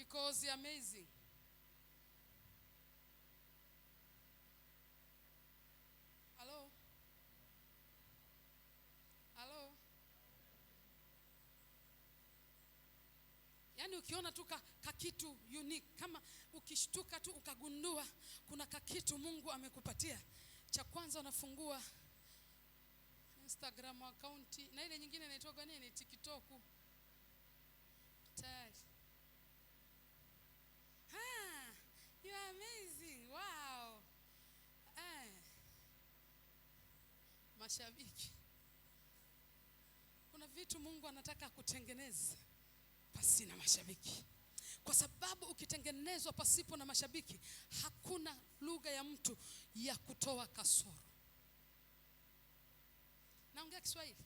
because you're amazing. Hello? Hello? Yaani ukiona tu kakitu unique, kama ukishtuka tu ukagundua kuna kakitu Mungu amekupatia, cha kwanza unafungua Instagram account na ile nyingine inaitwa nini, TikTok. Tayari. You are amazing. Wow. Mashabiki. Kuna vitu Mungu anataka kutengeneza pasi na mashabiki. Kwa sababu ukitengenezwa pasipo na mashabiki, hakuna lugha ya mtu ya kutoa kasoro. Naongea Kiswahili.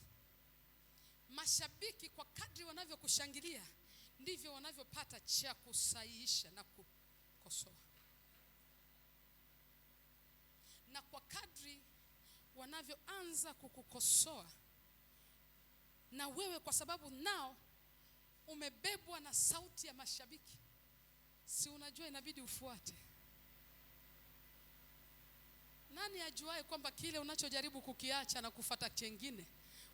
Mashabiki kwa kadri wanavyokushangilia ndivyo wanavyopata cha kusahihisha na kukosoa. Na kwa kadri wanavyoanza kukukosoa, na wewe kwa sababu nao umebebwa na sauti ya mashabiki, si unajua inabidi ufuate. Nani ajuaye kwamba kile unachojaribu kukiacha na kufuata kingine,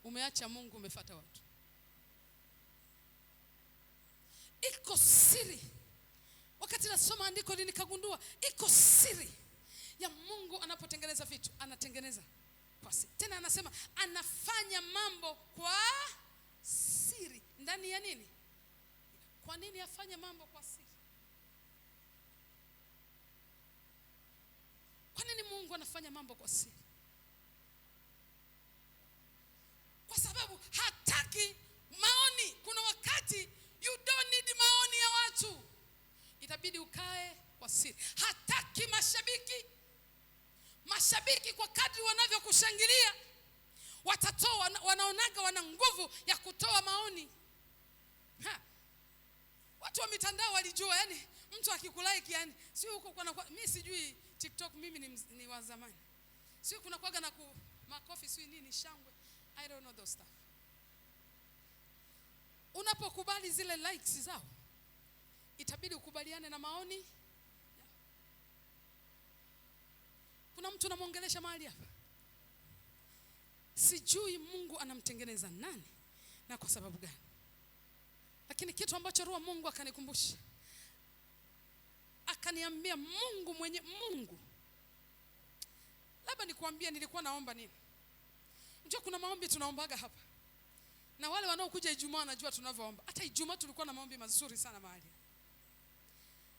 umeacha Mungu, umefuata watu? Iko siri. Wakati nasoma andiko hili nikagundua iko siri ya Mungu anapotengeneza vitu, anatengeneza kwa siri. Tena anasema anafanya mambo kwa siri. Ndani ya nini? Kwa nini afanye mambo kwa siri? Kwa nini Mungu anafanya mambo kwa siri? Kwa sababu hataki maoni. Kuna wakati you don't need maoni ya watu, itabidi ukae kwa siri. Hataki mashabiki. Mashabiki kwa kadri wanavyokushangilia watatoa, wanaonaga wana nguvu ya kutoa maoni. Watu wa mitandao walijua, yani mtu akikulike, yani sio huko kwa mimi sijui TikTok, mimi ni wa zamani. Sio kuna kwaga na makofi sio nini, shangwe, I don't know those stuff. Unapokubali zile likes zao, itabidi ukubaliane na maoni ya. Kuna mtu namuongelesha mahali hapa, sijui Mungu anamtengeneza nani na kwa sababu gani, lakini kitu ambacho Roho Mungu akanikumbusha, akaniambia Mungu, labda nikuambia nilikuwa naomba nini. Unajua kuna maombi tunaombaga hapa, na wale wanaokuja Ijumaa wanajua tunavyoomba. Hata Ijumaa tulikuwa na maombi mazuri sana mahali.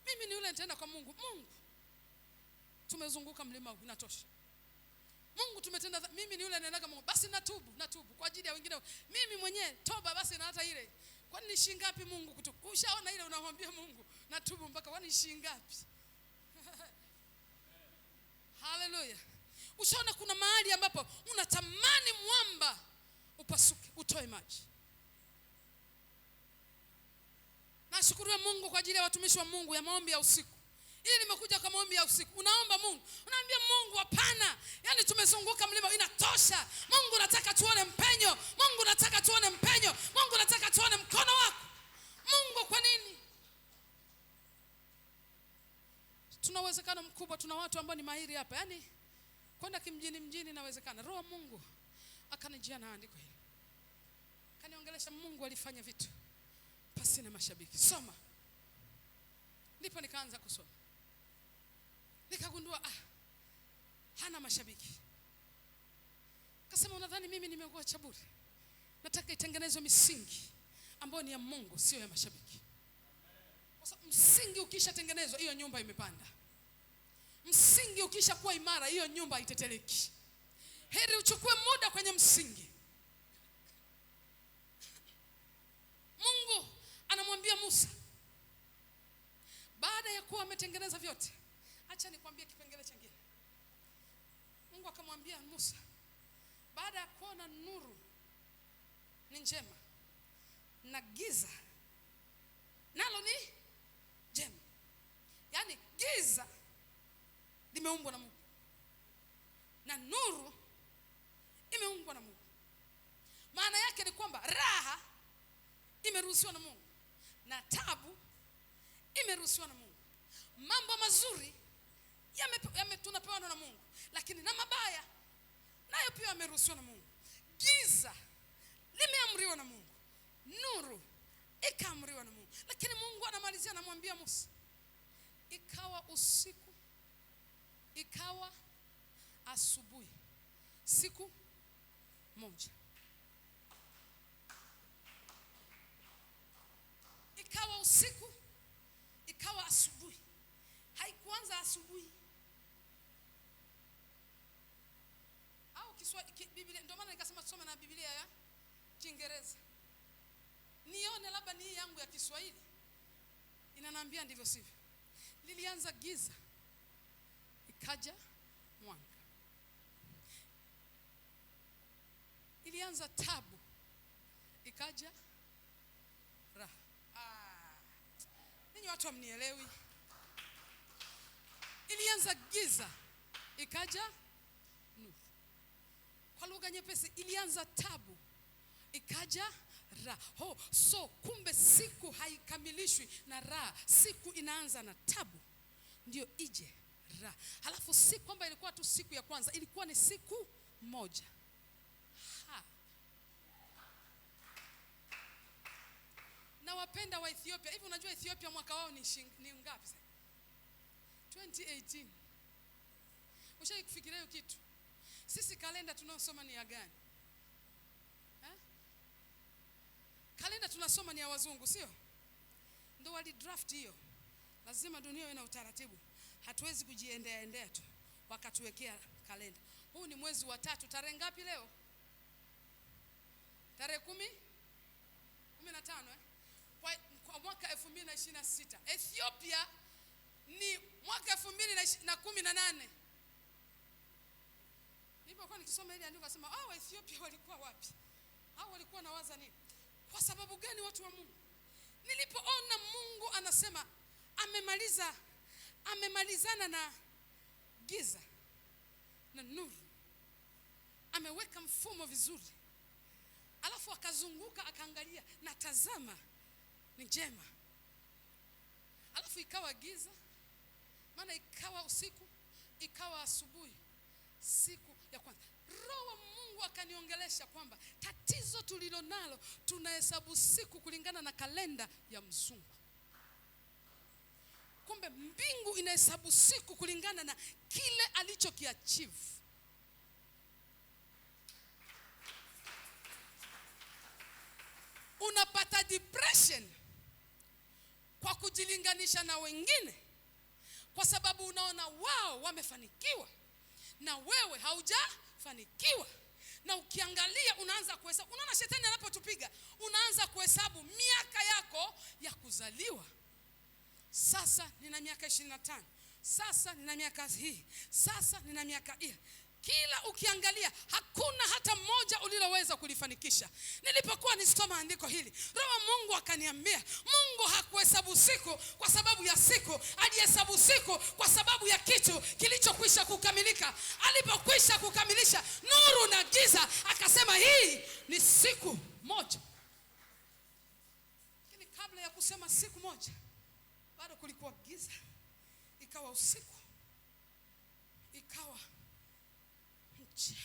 Mimi ni yule nitaenda kwa Mungu, tumezunguka mlima huu, inatosha. Mungu tumetenda, mimi ni yule naenda kwa Mungu, basi natubu kwa ajili ya wengine. Mimi mwenyewe toba basi, na hata ile kwani ni shilingi ngapi Mungu kutubu? Ushaona ile unamwambia Mungu natubu mpaka kwani shilingi ngapi? Haleluya. Ushaona kuna mahali ambapo unatamani mwamba upasuke, utoe maji. Nashukuru Mungu kwa ajili ya watumishi wa Mungu ya maombi ya usiku. Ili nimekuja kwa maombi ya usiku. Unaomba Mungu, unaambia Mungu hapana, yani tumezunguka mlima, inatosha. Mungu nataka tuone mpenyo. Mungu nataka tuone mpenyo. Mungu nataka tuone mkono wako. Mungu kwa nini? Tuna uwezekano mkubwa, tuna watu ambao ni mahiri hapa. Yani kwenda kimjini inawezekana. Roho Mungu akanijia na andiko hili. Kaniongelesha Mungu alifanya vitu pasi na mashabiki. Soma. Ndipo nikaanza kusoma. Nikagundua hana mashabiki. Kasema unadhani mimi nimekuwa chaburi? Nataka itengenezwe misingi ambayo ni ya Mungu, sio ya mashabiki. Kwa sababu msingi ukishatengenezwa, hiyo nyumba imepanda. Msingi ukisha kuwa imara, hiyo nyumba haiteteleki. Heri uchukue muda kwenye msingi. Mungu anamwambia Musa, baada ya kuwa ametengeneza vyote, acha nikwambie kipengele kingine. Mungu akamwambia Musa, baada ya kuona nuru ni njema na giza nalo ni jema. Yani giza limeumbwa na Mungu na nuru imeumbwa na Mungu. Maana yake ni kwamba raha imeruhusiwa na Mungu na tabu imeruhusiwa na Mungu. Mambo mazuri tunapewa na Mungu, lakini na mabaya nayo pia yameruhusiwa na Mungu. Giza limeamriwa na Mungu, nuru ikaamriwa na Mungu. Lakini Mungu anamalizia, anamwambia Musa, ikawa usiku, ikawa asubuhi, siku moja. Ikawa usiku, ikawa asubuhi. Haikuanza asubuhi. Au Biblia, ndio maana nikasema tusome na Biblia ya Kiingereza. Nione labda ni yangu ya Kiswahili inaniambia ndivyo sivyo. Lilianza giza, ikaja mwanga. Ilianza tabu, ikaja raha. Ninyi watu hamnielewi. Ilianza giza, ikaja nuru. Kwa lugha nyepesi, ilianza tabu, ikaja raha. So kumbe siku haikamilishwi na raha. Siku inaanza na tabu ndio ije raha. Halafu si kwamba ilikuwa tu siku ya kwanza, ilikuwa ni siku moja. Na wapenda wa Ethiopia, hivi unajua Ethiopia mwaka wao ni ngapi sasa? 2018. Ushawahi kufikiria hiyo kitu? Sisi kalenda tunaosoma ni ya gani? Kalenda tunasoma ni ya wazungu, sio? Ndio wali draft hiyo. Lazima dunia iwe na utaratibu. Hatuwezi kujiendea tu wakatuwekea kalenda. Huu ni mwezi wa 3. Tarehe ngapi leo? Tarehe 15 kwa mwaka 2026. Ethiopia ni mwaka 2018. Nilipokuwa nikisoma ile andiko nasema, Ethiopia walikuwa wapi? Hao walikuwa nawaza nini? Kwa sababu gani watu wa Mungu? Nilipoona Mungu anasema amemalizana na giza na nuru, ameweka mfumo vizuri, alafu akazunguka akaangalia, na tazama ni njema. Alafu ikawa giza, maana ikawa usiku, ikawa asubuhi, siku ya kwanza. Roho wa Mungu akaniongelesha kwamba tatizo tulilonalo, tunahesabu siku kulingana na kalenda ya mzungu. Kumbe mbingu inahesabu siku kulingana na kile alichokiachieve. Unapata depression kwa kujilinganisha na wengine, kwa sababu unaona wao wamefanikiwa na wewe haujafanikiwa. Na ukiangalia unaanza kuhesabu. Unaona shetani anapotupiga, unaanza kuhesabu miaka yako ya kuzaliwa. Sasa nina miaka 25. Sasa nina miaka hii. Sasa nina miaka hii. Kila ukiangalia hakuna hata mmoja uliloweza kulifanikisha. Nilipokuwa nisoma andiko hili, Roho Mungu akaniambia, Mungu hakuhesabu siku kwa sababu ya siku, alihesabu siku kwa sababu ya kitu kilichokwisha kukamilika. Alipokwisha kukamilisha nuru na giza, akasema hii ni siku moja. Lakini kabla ya kusema siku moja, bado kulikuwa giza, ikawa usiku, ikawa mchana.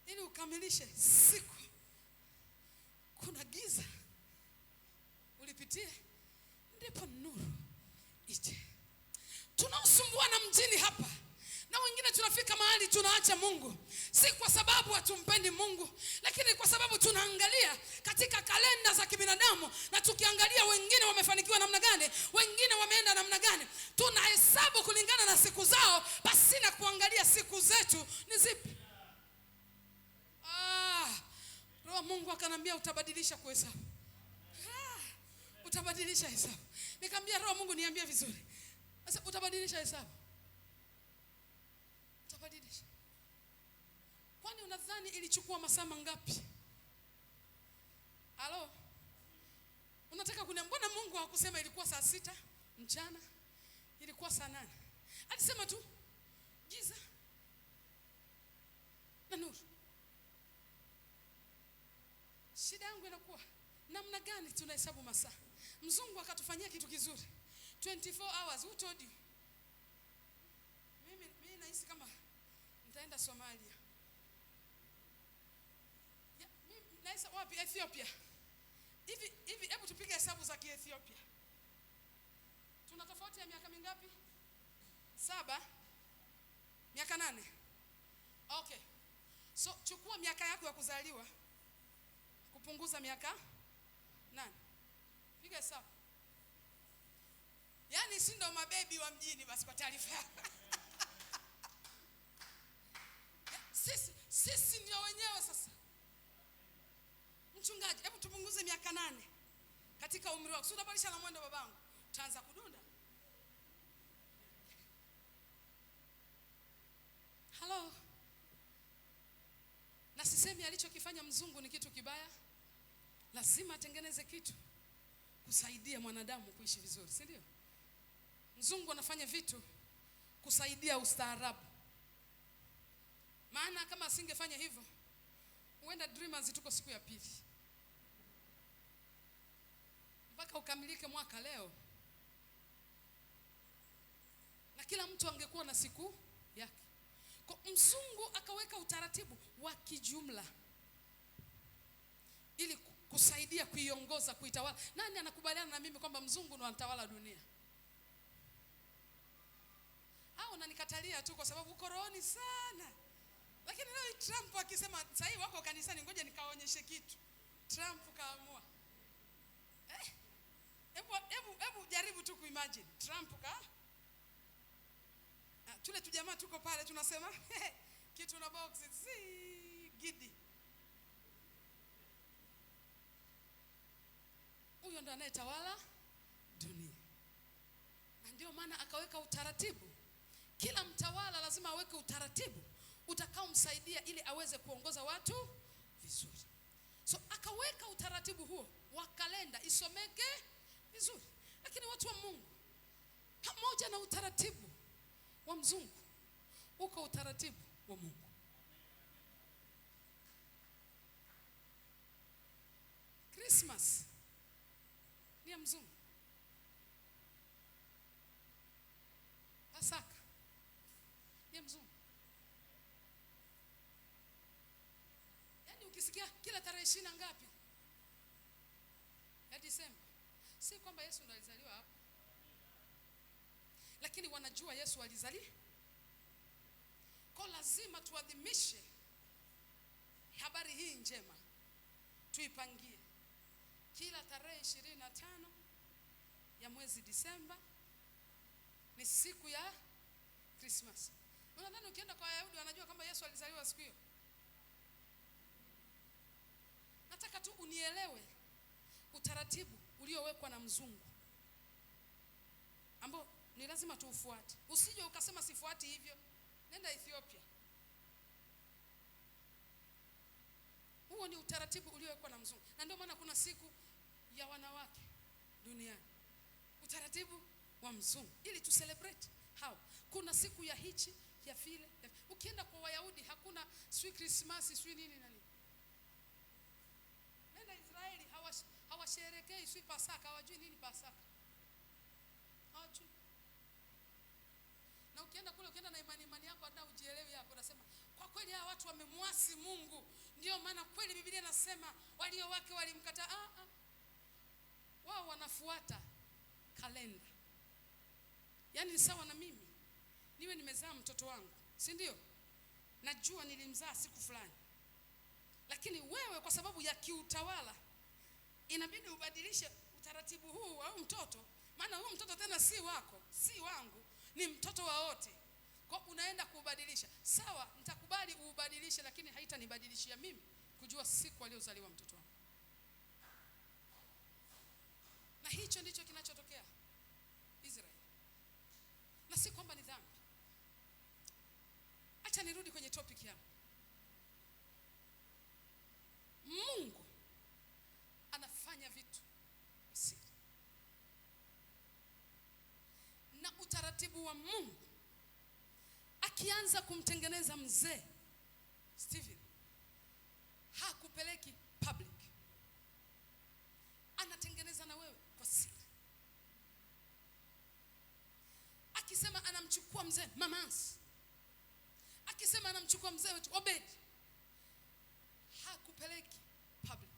Ili ukamilishe siku, kuna giza ulipitie, ndipo nuru ije. Tunaosumbuana mjini hapa, na wengine tunafika mahali tunaacha Mungu, si kwa sababu hatumpendi Mungu, lakini kwa sababu tunaangalia katika kalenda za kibinadamu, na tukiangalia wengine wamefanikiwa namna gani, wengine wameenda namna gani, tunahesabu kulingana na siku zao, basi na kuangalia siku zetu ni zipi. Roho Mungu akanambia utabadilisha kuhesabu. Utabadilisha hesabu. Nikamwambia Roho Mungu niambie vizuri. Sasa utabadilisha hesabu. Utabadilisha. Kwani unadhani ilichukua masaa mangapi? Halo? Unataka kuniambia mbona Mungu hakusema ilikuwa saa 6 mchana? Ilikuwa saa 8. Alisema tu giza na nuru. Shida yangu inakuwa namna gani tunahesabu masaa? Mzungu akatufanyia kitu kizuri. 24 hours, who told you? Mimi nahisi kama nitaenda Somalia. Mimi nahisi wapi? Ethiopia. Hivi hebu tupige hesabu za Ethiopia. Tuna tofauti ya miaka mingapi? 7? Miaka 8? Okay. So chukua miaka yako ya kuzaliwa kupunguza miaka 8. Piga hesabu. Yaani si ndo mabebi wa mjini basi kwa taarifa. Sisi ndio wenyewe sasa. Mchungaji, hebu tupunguze miaka 8 katika umri wako. Sio unabadilisha na mwendo babangu. Utaanza kudunda. Hello. Na sisemi alichokifanya mzungu ni kitu kibaya. Lazima atengeneze kitu kusaidia mwanadamu kuishi vizuri, si ndio? Mzungu anafanya vitu kusaidia ustaarabu. Maana kama asingefanya hivyo, huenda Dreamers tuko siku ya pili. Mpaka ukamilike mwaka leo. Na kila mtu angekuwa na siku yake. Kwa mzungu akaweka utaratibu wa kijumla ili kusaidia kuiongoza, kuitawala. Nani anakubaliana na mimi kwamba mzungu ndo anatawala dunia? Au unanikatalia tu kwa sababu uko rohoni sana? Lakini leo Trump akisema sasa hivi wako kanisani, ngoja nikaonyeshe kitu. Trump kaamua. Hebu jaribu tu kuimagine. Trump tule tu jamaa tuko pale tunasema kitu na box gidi. Huyo ndo anayetawala dunia. Na ndio maana akaweka utaratibu. Kila mtawala lazima aweke utaratibu utakaomsaidia ili aweze kuongoza watu vizuri. So akaweka utaratibu huo wa kalenda isomeke vizuri. Lakini watu wa Mungu, pamoja na utaratibu wa mzungu, uko utaratibu wa Mungu. Christmas ni ya mzungu. Pasaka ni ya mzungu. Yaani ukisikia kila tarehe 20 ngapi ya Disemba, si kwamba Yesu ndo alizaliwa hapo. Lakini wanajua Yesu alizaliwa. Kwa lazima tuadhimishe habari hii njema. Tuipangie. Kila tarehe 25 ya mwezi Disemba ni siku ya Christmas. Unadhani ukienda kwa Wayahudi wanajua kwamba Yesu alizaliwa siku hiyo? Nataka tu unielewe utaratibu uliowekwa na mzungu ambao ni lazima tuufuate. Usije ukasema sifuati hivyo. Nenda Ethiopia. Huo ni utaratibu uliowekwa na mzungu. Na ndio maana kuna siku ya wanawake duniani. Utaratibu wa mzungu ili tu celebrate how. Kuna siku ya hichi, ya vile. Ukienda kwa Wayahudi hakuna sui Christmas, sui nini na nini. Nenda Israeli hawasherekei sui Pasaka, hawajui nini Pasaka. Hawajui. Na ukienda na imani yako hata ujielewi hapo, unasema kwa kweli hawa watu wamemwasi Mungu. Ndio maana kweli Biblia inasema walio wake walimkataa. Wao wanafuata kalenda. Yaani ni sawa na mimi. Niwe nimezaa mtoto wangu, si ndio? Najua nilimzaa siku fulani. Lakini wewe kwa sababu ya kiutawala inabidi ubadilishe utaratibu huu wa mtoto. Maana huyo mtoto tena si wako, si wangu, ni mtoto wa wote. Kwa unaenda kuubadilisha. Sawa, nitakubali uubadilishe, lakini haitanibadilishia mimi kujua siku aliozaliwa mtoto wangu. Na hicho ndicho kinachotokea Israeli. Na si kwamba ni dhambi. Acha nirudi kwenye topic yangu. Mungu anafanya vitu siri. Na utaratibu wa Mungu akianza kumtengeneza mzee Stephen, hakupeleki public. anatengeneza na wewe kwa siri. Akisema anamchukua mzee Manase, akisema anamchukua mzee wetu Obedi, hakupeleki public,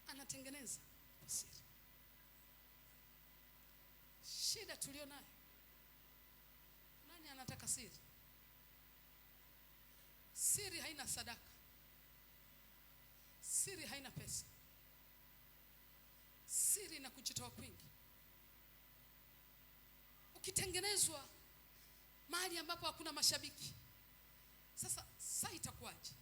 anatengeneza kwa siri. Shida tulio nayo, nani anataka siri? Siri haina sadaka, siri haina pesa, siri na kujitoa kwingi. Ukitengenezwa mahali ambapo hakuna mashabiki, sasa itakuwaje?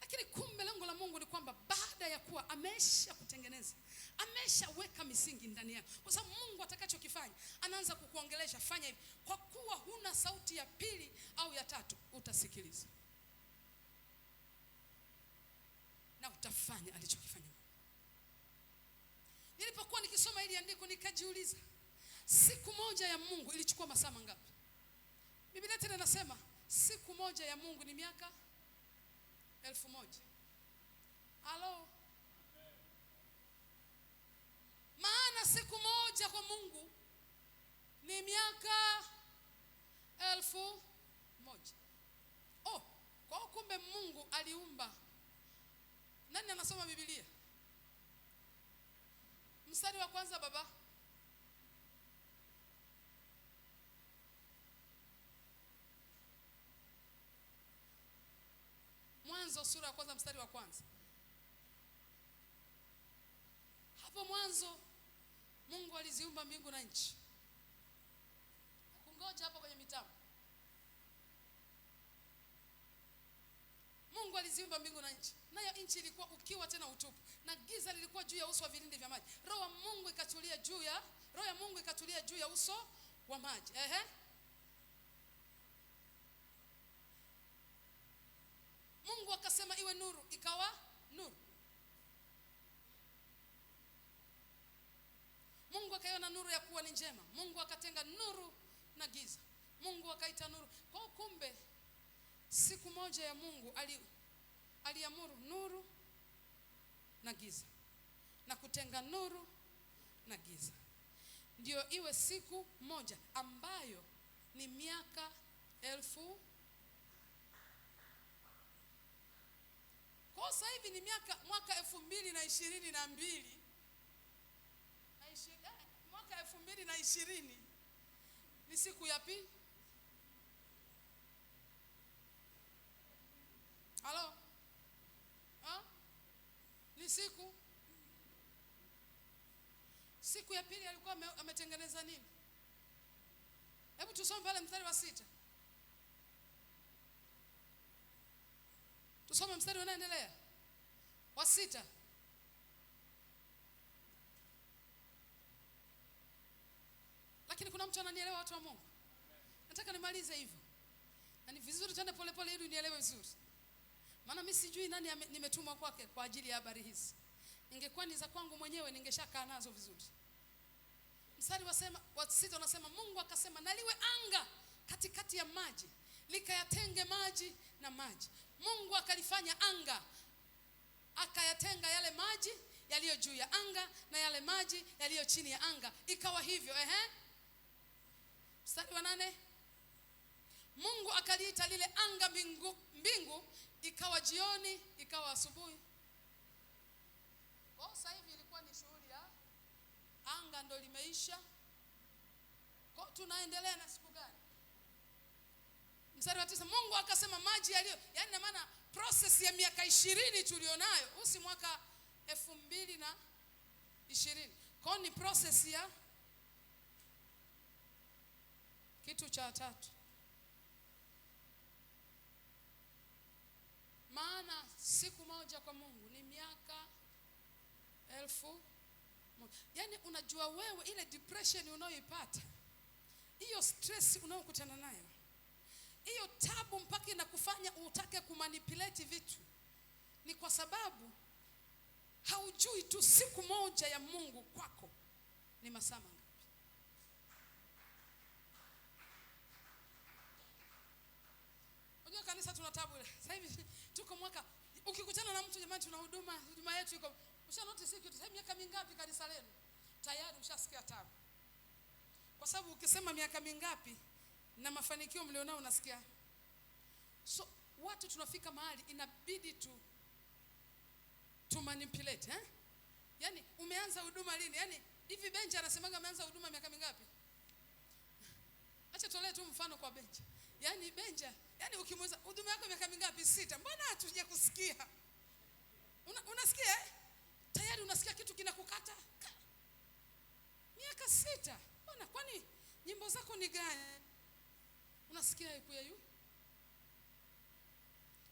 Lakini kumbe lengo la Mungu ni kwamba baada ya kuwa amesha kutengeneza, ameshaweka misingi ndani yako, kwa sababu Mungu atakachokifanya anaanza kukuongelesha, fanya hivi. Kwa kuwa huna sauti ya pili au ya tatu, utasikiliza na utafanya alichokifanya. Nilipokuwa nikisoma hili andiko nikajiuliza, siku moja ya Mungu ilichukua masaa mangapi? Biblia tena inasema siku moja ya Mungu ni miaka 1000. Halo? Maana siku moja kwa Mungu ni miaka 1000. Oh, kwa kumbe Mungu aliumba. Nani anasoma Biblia? Mstari wa kwanza baba. Mwanzo sura ya kwanza mstari wa kwanza. Hapo mwanzo Mungu aliziumba mbingu na nchi. Kungoja hapo kwenye mitabu. Mungu aliziumba mbingu na nchi. Nayo nchi ilikuwa ukiwa tena utupu, na giza lilikuwa juu ya uso wa vilindi vya maji. Roho ya Mungu ikatulia juu ya uso wa maji. Mungu akasema iwe nuru, ikawa nuru. Mungu akaiona nuru ya kuwa ni njema. Mungu akatenga nuru na giza. Mungu akaita nuru. Kwa kumbe siku moja ya Mungu aliamuru nuru na giza, na kutenga nuru na giza. Ndio iwe siku moja ambayo ni miaka 1000. Kwa sasa hivi ni mwaka 2022. Mwaka 2020 ni siku ya pili. Halo? Ni siku ya pili. Alikuwa ametengeneza nini? Hebu tusome pale mstari wa 6. Tusome mstari unaendelea wa 6. Lakini kuna mtu ananielewa, watu wa Mungu? Nataka nimalize hivyo. Na ni vizuri tuende pole pole ili unielewe vizuri. Maana mimi sijui nani nimetumwa kwake kwa ajili ya habari hizi. Ingekuwa ni za kwangu mwenyewe ningeshakaa nazo vizuri. Mstari wa 6 unasema Mungu akasema na liwe anga katikati ya maji, likayatenge maji na maji. Mungu akalifanya anga, akayatenga yale maji yaliyo juu ya anga na yale maji yaliyo chini ya anga. Ikawa hivyo. Mstari wa 8. Mungu akaliita lile anga mbingu, ikawa jioni, ikawa asubuhi. Kwa sasa hivi ilikuwa ni shughuli ya anga ndo limeisha. Kwa tunaendelea na siku gani? Mstari wa 9, Mungu akasema maji yaliyo, yani na maana process ya miaka 20 tulionayo, usi mwaka 2020. Kwa ni process ya kitu cha tatu. Maana siku moja kwa Mungu ni miaka 1000. Yani unajua wewe ile depression unayoipata, hiyo stress unayokutana nayo, hiyo tabu mpaka inakufanya utake kumanipulate vitu, ni kwa sababu haujui tu siku moja ya Mungu kwako ni masaa mangapi. Unajua kanisa tuna tabu. Sasa hivi tuko mwaka, ukikutana na mtu jamani tuna huduma yetu iko. Usha notice kitu sasa miaka mingapi kanisa lenu? Tayari ushasikia tabu. Kwa sababu ukisema miaka mingapi na mafanikio mlionao unasikia. So watu tunafika mahali inabidi tu manipulate, Yaani umeanza huduma lini? Yaani hivi Benja anasemaga ameanza huduma miaka mingapi? Acha tolee tu mfano kwa Benja. Yaani Benja, yaani ukimuuliza huduma yako miaka mingapi? 6. Mbona hatuja kusikia? Unasikia tayari unasikia kitu kinakukata. Miaka 6. Mbona kwani nyimbo zako ni gani? Unasikia ikuyeyu?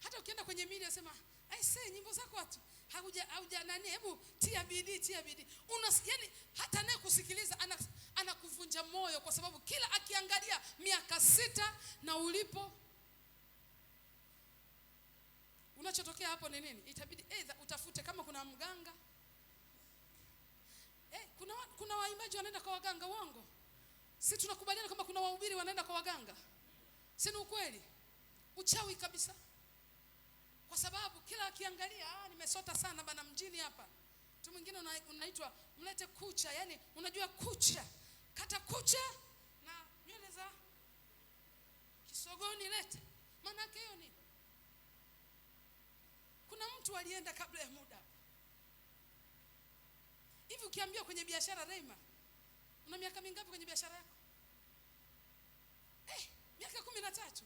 Hata ukienda kwenye media sema, "I say nyimbo zako watu hauja nani, hebu tia bidii." Yaani hata naye kusikiliza anakuvunja moyo kwa sababu kila akiangalia miaka 6 na ulipo unachotokea hapo ni nini? Itabidi either utafute kama kuna mganga. Kuna waimbaji wanaenda kwa waganga, uongo? Si tunakubaliana kama kuna wahubiri wanaenda kwa waganga? Si ni ukweli? Uchawi kabisa. Kwa sababu kila akiangalia nimesota sana bana mjini hapa. Mtu mwingine unaitwa mlete kucha, yani unajua kucha. Kata kucha na nywele za kisogoni lete. Maana yake hiyo ni. Kuna mtu alienda kabla ya muda. Hivi ukiambia kwenye biashara Reima, una miaka mingapi kwenye biashara yako? Miaka 13.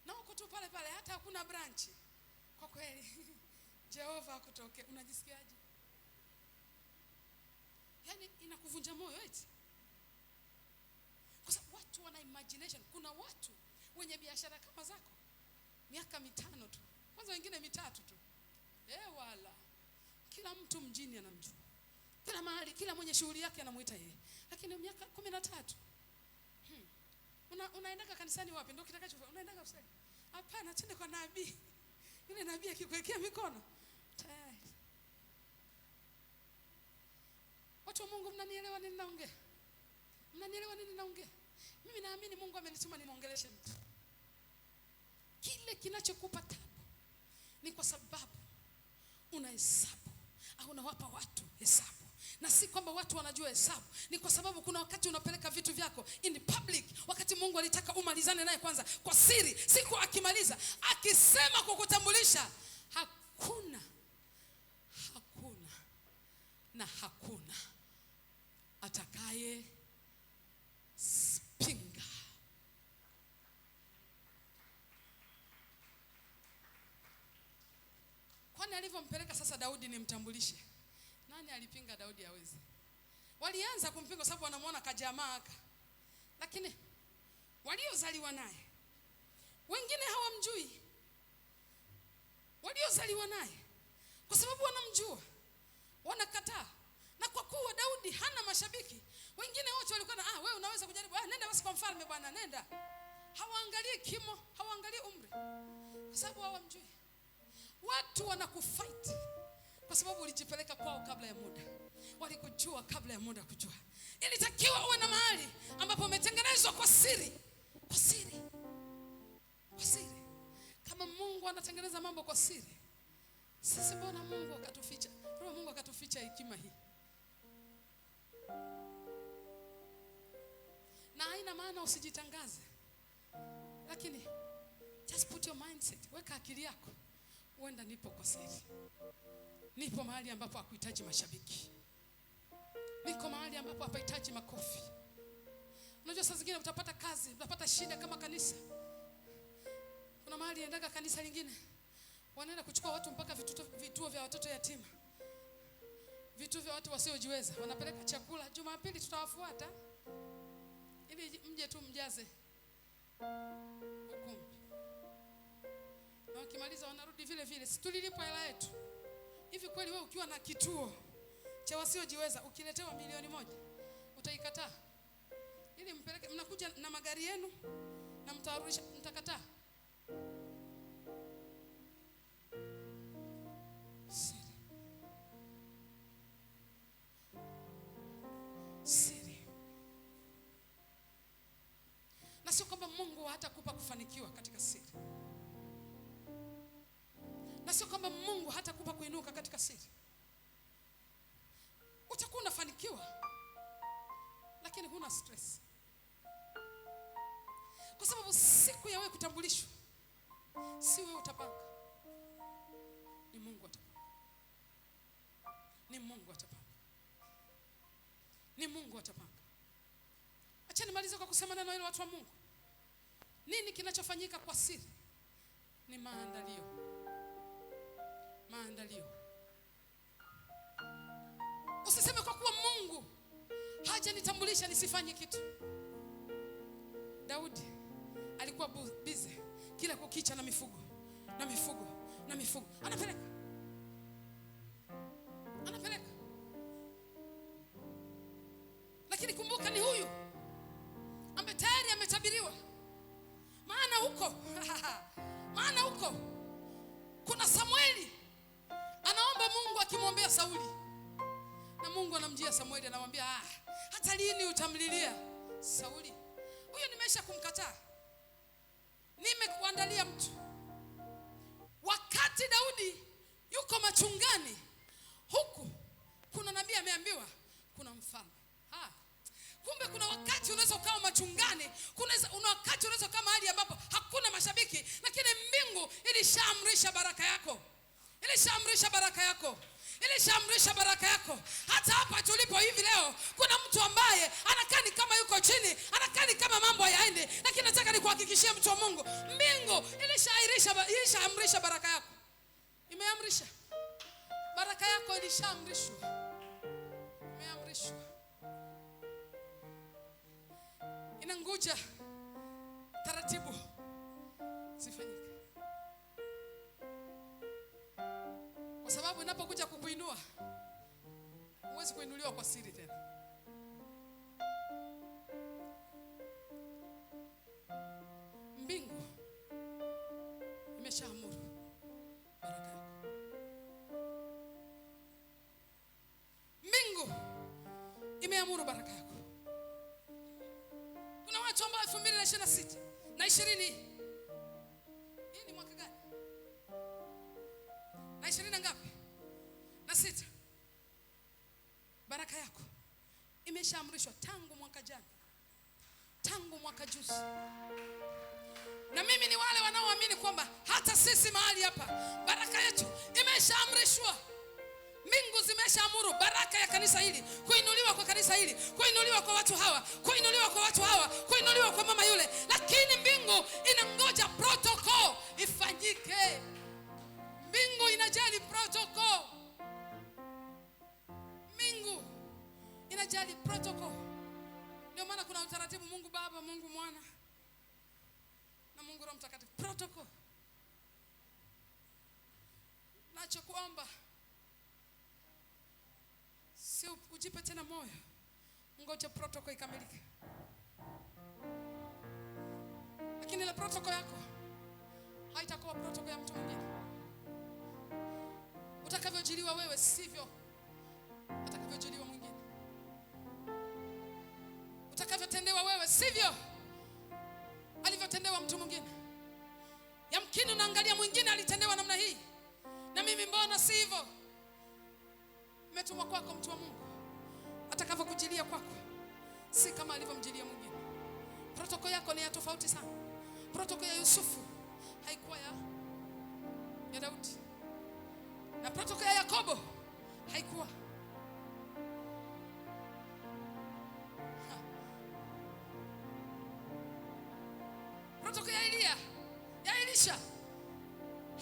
Na uko tu pale pale hata hakuna branch. Kwa kweli Jehova akutoke, unajisikiaje? Yaani inakuvunja moyo eti. Kwa sababu watu wana imagination. Kuna watu wenye biashara kama zako miaka 5 tu. Kwanza wengine 3 tu. Wala. Kila mtu mjini anamjua. Kila mahali, kila mwenye shughuli yake anamuita yeye. Lakini miaka 13. Unaenda kanisani wapi? Ndio kitakachofanya. Unaenda kusali. Hapana, twende kwa nabii. Yule nabii akikuwekea mikono tayari. Watu wa Mungu, mnanielewa nini naongea? Mnanielewa nini naongea? Mimi naamini Mungu amenituma nimuongeleshe mtu. Kile kinachokupa tabu ni kwa sababu unahesabu au unawapa watu hesabu. Na si kwamba watu wanajua hesabu, ni kwa sababu kuna wakati unapeleka vitu vyako in public, wakati Mungu alitaka umalizane naye kwanza kwa siri. Siku akimaliza, akisema kukutambulisha, hakuna atakaye pinga. Kwani alivyompeleka sasa Daudi nimtambulishe, nani alipinga Daudi hawezi? Walianza kumpinga kwa sababu wanamuona kajamaa aka. Lakini waliozaliwa naye wengine hawamjui. Waliozaliwa naye kwa sababu wanamjua wanakataa. Na kwa kuwa Daudi hana mashabiki, wengine wote walikuwa na wewe unaweza kujaribu, nenda basi kwa mfalme bwana, nenda. Hawaangalii kimo, hawaangalii umri, kwa sababu hawamjui. Watu wanakufight kwa sababu ulijipeleka kwao kabla ya muda. Walikujua kabla ya muda kujua. Ilitakiwa uwe na mahali ambapo umetengenezwa kwa siri. Kwa siri. Kwa siri. Kama Mungu anatengeneza mambo kwa siri, sisi mbona Mungu akatuficha? Roho Mungu akatuficha hekima hii. Na haina maana usijitangaze. Lakini just put your mindset, weka akili yako. Uenda nipo kwa siri. Nipo mahali ambapo hakuhitaji mashabiki. Niko mahali ambapo hapahitaji makofi. Unajua saa zingine utapata kazi, utapata shida kama kanisa. Kuna mahali endaga kanisa lingine, wanaenda kuchukua watu mpaka vituo vya watoto yatima. Vituo vya watu wasiojiweza. Wanapeleka chakula, Jumapili tutawafuata ili mje tu mjaze ukumbi. Na wakimaliza wanarudi vile vile. Si tulilipa hela yetu. Hivi kweli wewe ukiwa na kituo cha wasiojiweza ukiletewa 1,000,000 utaikataa? Ili mpeleke, mnakuja na magari yenu na mtawarudisha, mtakataa? Siri. Na sio kwamba Mungu hatakupa kufanikiwa katika siri. Na sio kwamba Mungu hatakupa kuinuka katika siri. Utakuwa unafanikiwa lakini huna stress, kwa sababu siku ya wewe kutambulishwa si wewe utapanga, ni Mungu atapanga. Ni Mungu atapanga. Ni Mungu atapanga. Acha nimalize kwa kusema neno hilo, watu wa Mungu. Nini kinachofanyika kwa siri? Ni maandalio. Maandalio. Usiseme kwa kuwa Mungu hajanitambulisha nisifanye kitu. Daudi alikuwa busy kila kukicha na mifugo. Anapeleka. Lakini kumbuka ni huyu ambaye tayari ametabiriwa. Maana huko kuna Samueli anaomba Mungu akimwombea Sauli. Na Mungu anamjia Samueli anamwambia, hata lini utamlilia Sauli? Huyo nimesha kumkataa. Nimekuandalia mtu. Wakati Daudi yuko machungani, huku kuna nabii ameambiwa kuna mfalme. Kumbe kuna wakati unaweza ukawa machungani, kuna wakati unaweza ukawa mahali ambapo hakuna mashabiki, lakini mbingu ilishaamrisha baraka yako. Ilishaamrisha baraka yako. Hata hapa tulipo hivi leo, kuna mtu ambaye anakaa kama yuko chini, anakaa kama mambo hayaendi, lakini nataka nikuhakikishie mtu wa Mungu, mbingu ilishaamrisha baraka yako. Imeamrisha. Baraka yako ilishaamrishwa. Imeamrishwa. Inangoja taratibu zifanyike. Kwa sababu inapokuja kukuinua, huwezi kuinuliwa kwa siri tena. Mbingu imeshaamuru baraka yako. Mbingu imeamuru baraka yako. Kuna watu ambao 2026 na 20, hii ni mwaka gani? Na 20 ngapi? Na 6. Baraka yako imeshaamrishwa tangu mwaka jana, tangu mwaka juzi. Na mimi ni wale wanaoamini kwamba hata sisi mahali hapa baraka yetu imeshaamrishwa. Mbingu zimeshaamuru baraka ya kanisa hili, kuinuliwa kwa kanisa hili, kuinuliwa kwa watu hawa, kuinuliwa kwa watu hawa, kuinuliwa kwa mama yule. Lakini mbingu inangoja protocol ifanyike. Mbingu inajali protocol. Mbingu inajali protocol. Ndio maana kuna utaratibu: Mungu Baba, Mungu Mwana na Mungu Roho Mtakatifu. Protocol. Nachokuomba si ujipe tena moyo, ngoja protocol ikamilike. Lakini ile protocol yako haitakuwa protocol ya mtu mwingine. Utakavyojiliwa wewe sivyo utakavyojiliwa mwingine. Utakavyotendewa wewe sivyo alivyotendewa mtu mwingine. Yamkini unaangalia mwingine alitendewa namna hii, na mimi mbona sivyo? Umetumwa kwako mtu wa Mungu, atakavyokujilia kwako si kama alivyomjilia mwingine. Protokoli yako ni ya tofauti sana. Protokoli ya Yusufu haikuwa ya Daudi, na protokoli ya Yakobo haikuwa. Protokoli ya Elia, ya Elisha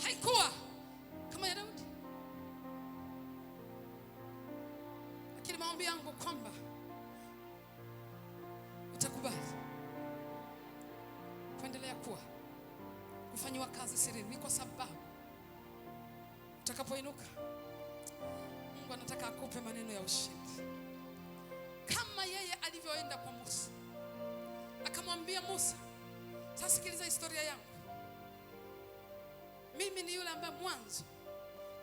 haikuwa kama ya Daudi. Lakini maombi yangu kwamba utakubali kuendelea kufanywa kazi siri, ni kwa sababu utakapoinuka Mungu anataka akupe maneno ya ushindi, kama yeye alivyoenda kwa Musa akamwambia Musa, sasa sikiliza historia yangu. Mimi ni yule ambaye mwanzo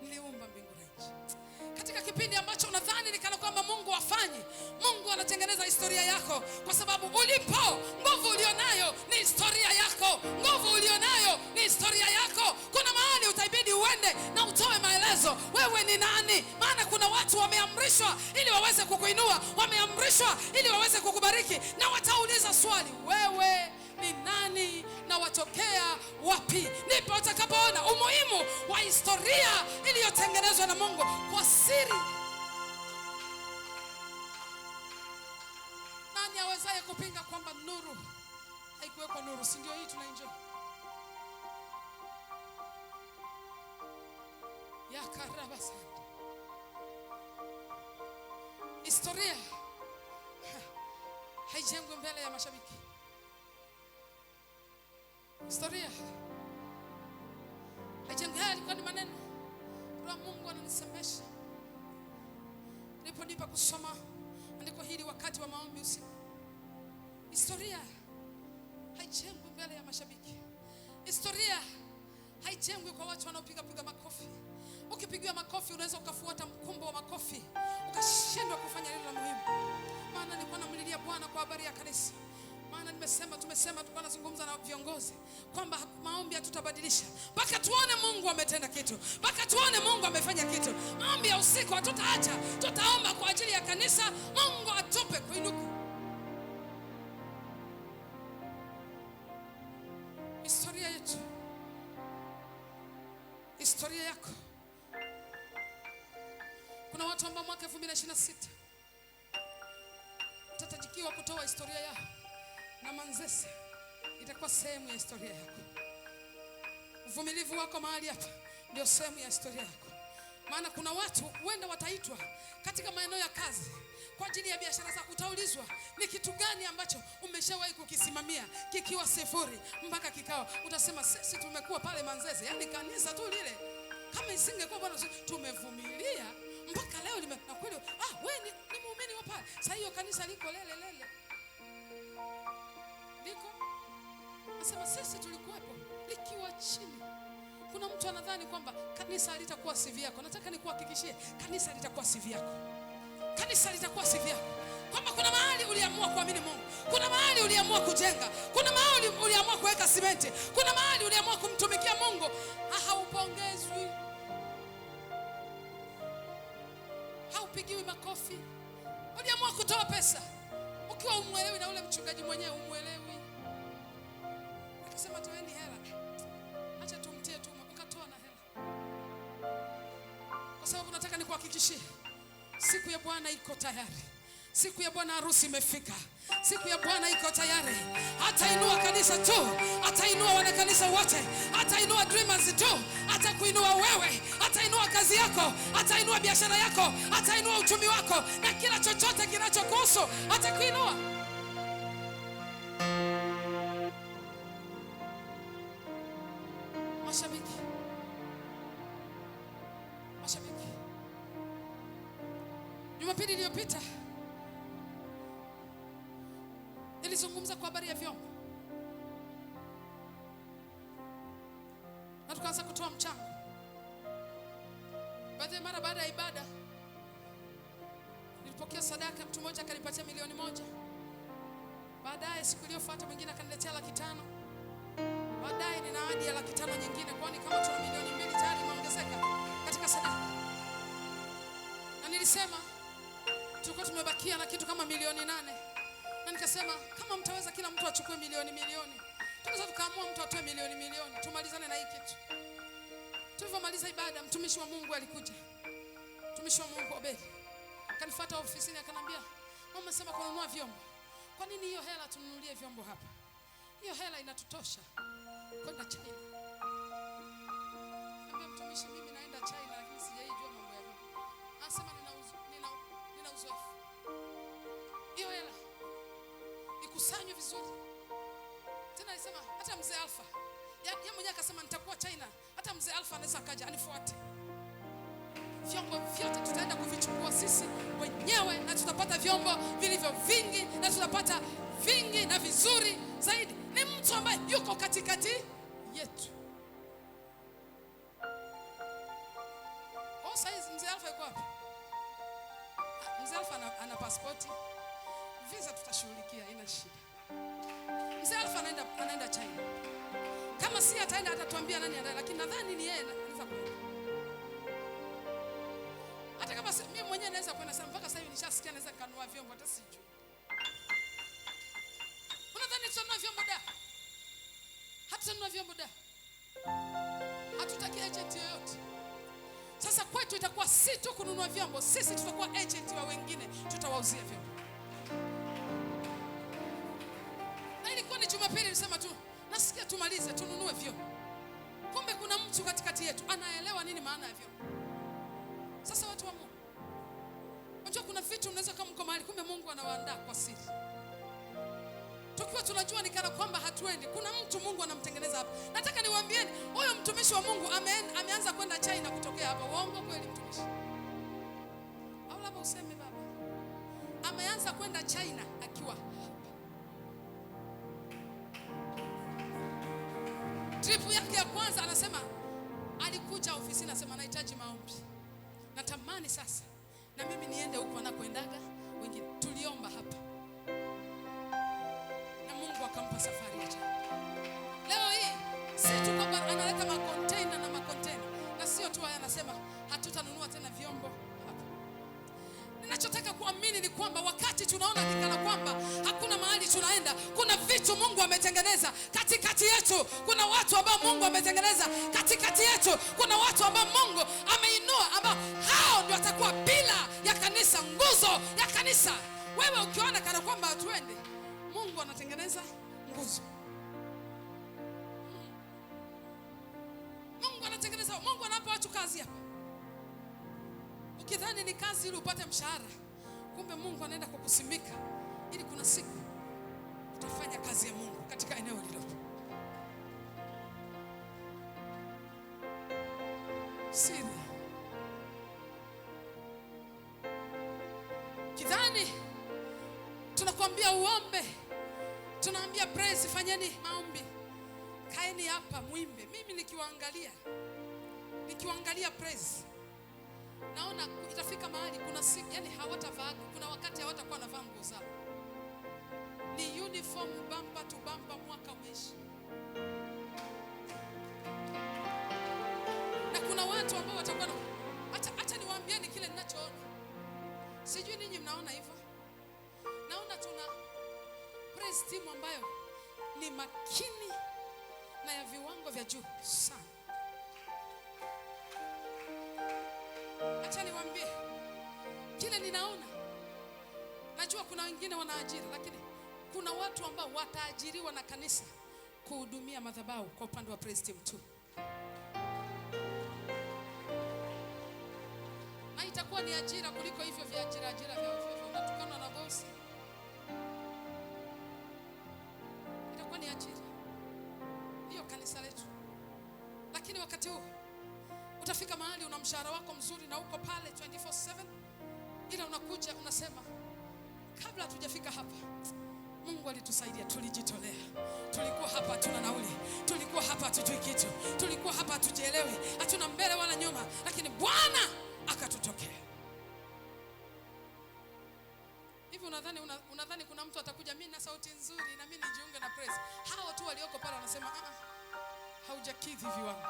niliumba mbingu na nchi. Katika kipindi ambacho unadhani ni kana kwamba Mungu afanye, Mungu anatengeneza historia yako, kwa sababu ulipo, nguvu ulionayo ni historia yako. Nguvu ulionayo ni historia yako. Kuna mahali utaibidi uende na utoe maelezo. Wewe ni nani? Maana kuna watu wameamrishwa ili waweze kukuinua, wameamrishwa ili waweze kukubariki, na watauliza swali, wewe ni nani na watokea wapi? Ndipo utakapoona umuhimu wa historia iliyotengenezwa na Mungu kwa siri. Nani awezaye kupinga kwamba nuru haikuwekwa? Nuru si ndio hii tunaenjoy? Ya karabasa. Historia haijengwi mbele ya mashabiki. Historia haijengwi. Haya ilikuwa ni maneno Roho Mungu ananisemesha niliponipa kusoma andiko hili wakati wa maombi usiku. Historia haijengwi mbele ya mashabiki. Historia haijengwi kwa watu wanaopiga makofi. Ukipigiwa makofi unaweza ukafuata mkumbo wa makofi ukashindwa kufanya lile la muhimu. Maana nilikuwa namlilia Bwana kwa habari ya kanisa. Maana tumesema tulikuwa nazungumza na viongozi kwamba maombi hatutabadilisha mpaka tuone Mungu ametenda kitu, mpaka tuone Mungu amefanya kitu. Maombi ya usiku hatutaacha, tutaomba kwa ajili ya kanisa, Mungu atupe kuinuka. Historia yetu, historia yako. Kuna watu ambao mwaka 2026 utatajikiwa kutoa historia yao, na Manzese itakuwa sehemu ya historia yako. Uvumilivu wako mahali hapa ndio sehemu ya historia yako. Maana kuna watu huenda wataitwa katika maeneo ya kazi kwa ajili ya biashara zako. Utaulizwa ni kitu gani ambacho umeshawahi kukisimamia kikiwa sifuri mpaka kikawa. Utasema sisi tumekuwa pale Manzese, yani kanisa tu lile. Kama isingekuwa Bwana tumevumilia mpaka leo na kweli wewe ni muumini wa pale. Sasa hiyo kanisa liko lele. Liko. Nasema sisi tulikuwepo likiwa chini. Kuna mtu anadhani kwamba kanisa litakuwa CV yako. Nataka nikuhakikishie kanisa litakuwa CV yako. Kanisa litakuwa CV yako. Kwamba kuna mahali uliamua kuamini Mungu. Kuna mahali uliamua kujenga. Kuna mahali uliamua kuweka simenti. Kuna mahali uliamua kumtumikia Mungu. Haupongezwi. Haupigiwi makofi. Uliamua kutoa pesa ukiwa umuelewi, na ule mchungaji mwenyewe umuelewi. Akisema toeni hela, acha tumtie tu, ukatoa na hela. Kwa sababu nataka nikuhakikishie siku ya Bwana iko tayari. Siku ya Bwana harusi imefika. Siku ya Bwana iko tayari. Hatainua kanisa tu, hatainua wanakanisa wote, hatainua dreamers tu, hatakuinua wewe, hatainua kazi yako, hatainua biashara yako, hatainua uchumi wako, na kila chochote kinachokuhusu hatakuinua. Mashabiki. Jumapili iliyopita nilizungumza kwa habari ya vyombo, na tukaanza kutoa mchango. Mara baada ya ibada nilipokea sadaka, mtu mmoja akanipatia 1,000,000. Baadaye siku iliyofuata mwingine akaniletea 500,000. Baadaye nina ahadi ya 500,000 nyingine, kwani kama tuna 2,000,000 tayari imeongezeka katika sadaka. Na nilisema tulikuwa tumebakia na kitu kama 8,000,000. Na nikasema kama mtaweza kila mtu achukue milioni, tunaweza tukaamua mtu atoe milioni, tumalizane na hii kitu. Tulipomaliza ibada, mtumishi wa Mungu alikuja. Mtumishi wa Mungu Obedi akanifuata ofisini akaniambia, mama amesema kununua vyombo. Kwa nini hiyo hela tununulie vyombo hapa? Hiyo hela inatutosha kwenda China. Niambia mtumishi, mimi naenda China lakini sijaijua mambo ya vyombo. Anasema nina uzoefu. Hiyo hela ikusanywe vizuri. Tena alisema hata mzee Alfa, yeye mwenyewe akasema nitakuwa China, hata mzee Alfa anaweza akaja anifuate. Vyombo vyote tutaenda kuvichukua sisi wenyewe, na tutapata vyombo vilivyo vingi, na tutapata vingi na vizuri zaidi. Ni mtu ambaye yuko katikati yetu. Sasa mzee Alfa yuko wapi? Mzee Alfa ana pasipoti, visa tutashughulikia, haina shida. Mzee Alfa anaenda China. Kama si ataenda atatuambia nani anaenda, lakini nadhani ni yeye anaweza kwenda. naweza kanunua vyombo hata sijui. Unadhani tutanunua vyombo da? Hatutanunua vyombo da. Hatutaki agent yoyote. Sasa kwetu itakuwa si tu kununua vyombo, sisi tutakuwa agent wa wengine, tutawauzia vyombo. Na ilikuwa ni Jumapili nilisema tu, nasikia tumalize tununue vyombo. Kumbe kuna mtu katikati yetu anaelewa nini maana ya vyombo. Sasa watu wa Mungu, unajua kuna vitu unaweza kama mko mahali kumbe Mungu anawaandaa kwa siri. Tukiwa tunajua ni kana kwamba hatuendi, kuna mtu Mungu anamtengeneza hapa. Nataka niwaambieni, huyo mtumishi wa Mungu ameanza kwenda China kutokea hapa. Uongo kweli mtumishi? Au labda useme baba ameanza kwenda China akiwa hapa. Trip yake ya kwanza anasema alikuja ofisini anasema anahitaji maombi. Natamani sasa na mimi niende huko anakoendaga wengine. Tuliomba hapa na Mungu akampa safari ya China. Leo hii si tu kwamba analeta makonteina na makonteina, na sio tu anasema hatutanunua tena vyombo hapa. Ninachotaka kuamini ni kwamba wakati tunaona kikana kwamba hakuna mahali tunaenda, kuna vitu Mungu ametengeneza katikati yetu. Kuna watu ambao Mungu ametengeneza katikati yetu. Kuna watu ambao Mungu ameinua ambao hao ndio watakuwa pila ya kanisa, nguzo ya kanisa. Wewe ukiona kana kwamba hatuende, Mungu anatengeneza nguzo. Mungu anatengeneza, Mungu anapa watu kazi hapa. Ukidhani ni kazi ili upate mshahara, kumbe Mungu anaenda kukusimika ili kuna siku utafanya kazi ya Mungu katika eneo hilo. Siri. Kidhani tunakuambia uombe, tunaambia praise, fanyeni maombi, kaeni hapa muimbe. Mimi nikiwaangalia praise, naona itafika mahali kuna siku yani hawatavaa, kuna wakati hawatakuwa navaa nguo zao. Ni uniform bamba tu bamba, mwaka umeisha. Na kuna watu ambao watakuwa acha niwaambieni kile ninachoona. Sijui ninyi mnaona hivyo. Naona tuna praise team ambayo ni makini na ya viwango vya juu sana. Acha niwaambie kile ninaona. Najua kuna wengine wanaajiri, lakini kuna watu ambao wataajiriwa na kanisa kuhudumia madhabahu kwa upande wa praise team tu. Na itakuwa ni ajira kuliko hivyo vya ajira vya unatukana na bosi. Itakuwa ni ajira hiyo kanisa letu. Lakini wakati huo utafika mahali una mshahara wako mzuri na uko pale 24/7, ila unakuja unasema kabla hatujafika hapa Mungu alitusaidia, tulijitolea. Tulikuwa hapa hatuna nauli, tulikuwa hapa hatujui kitu, tulikuwa hapa hatujielewi, hatuna mbele wala nyuma, lakini Bwana akatutokea. Hivi unadhani kuna mtu atakuja mimi na sauti nzuri na mimi nijiunge na praise? Hao tu walioko pale wanasema haujakidhi viwango.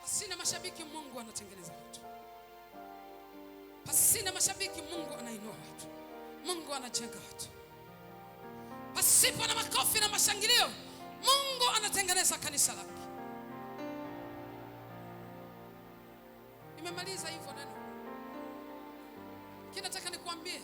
Pasina mashabiki Mungu anatengeneza watu. Pasina mashabiki Mungu anainua watu. Mungu anajenga watu. Pasipo na makofi na mashangilio Mungu anatengeneza kanisa lake. Nimemaliza hivyo neno. Kinataka nikuambie,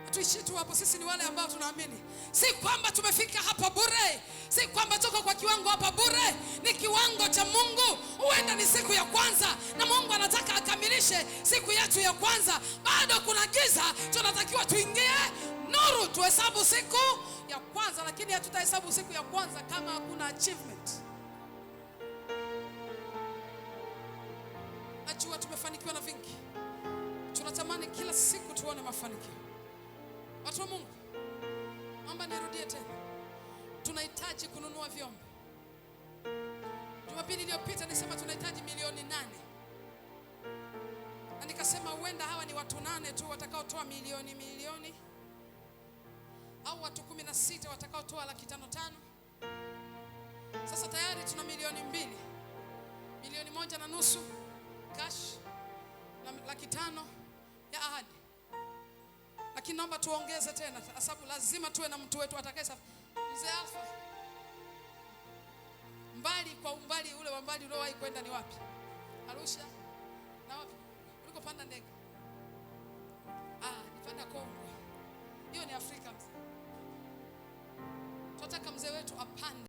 hatuishi tu hapo. Sisi ni wale ambao tunaamini si kwamba tumefika hapa bure, si kwamba tuko kwa kiwango hapa bure. Ni kiwango cha Mungu. Huenda ni siku ya kwanza na Mungu anataka akamilishe siku yetu ya kwanza. Bado kuna giza, tunatakiwa tuingie nuru, tuhesabu siku ya kwanza. Lakini hatutahesabu siku ya kwanza kama hakuna achievement. Najua tumefanikiwa na vingi, tunatamani kila siku tuone mafanikio. Watu wa Mungu, naomba nirudie tena, tunahitaji kununua vyombo. Jumapili iliyopita nisema tunahitaji milioni 8. Na nikasema huenda hawa ni watu 8 tu watakaotoa milioni, au watu 16 watakaotoa 500,000. Sasa tayari tuna milioni 2, milioni 1.5 cash, na 500,000 ya ahadi. Lakini naomba tuongeze tena, sababu lazima tuwe na mtu wetu atakaye Mzee Alfa. Mbali kwa umbali ule wa mbali uliowahi kwenda ni wapi? Arusha na wapi? Ulikopanda ndege? Nipanda Kongo. Hiyo ni Afrika mzee. Tunataka mzee wetu apande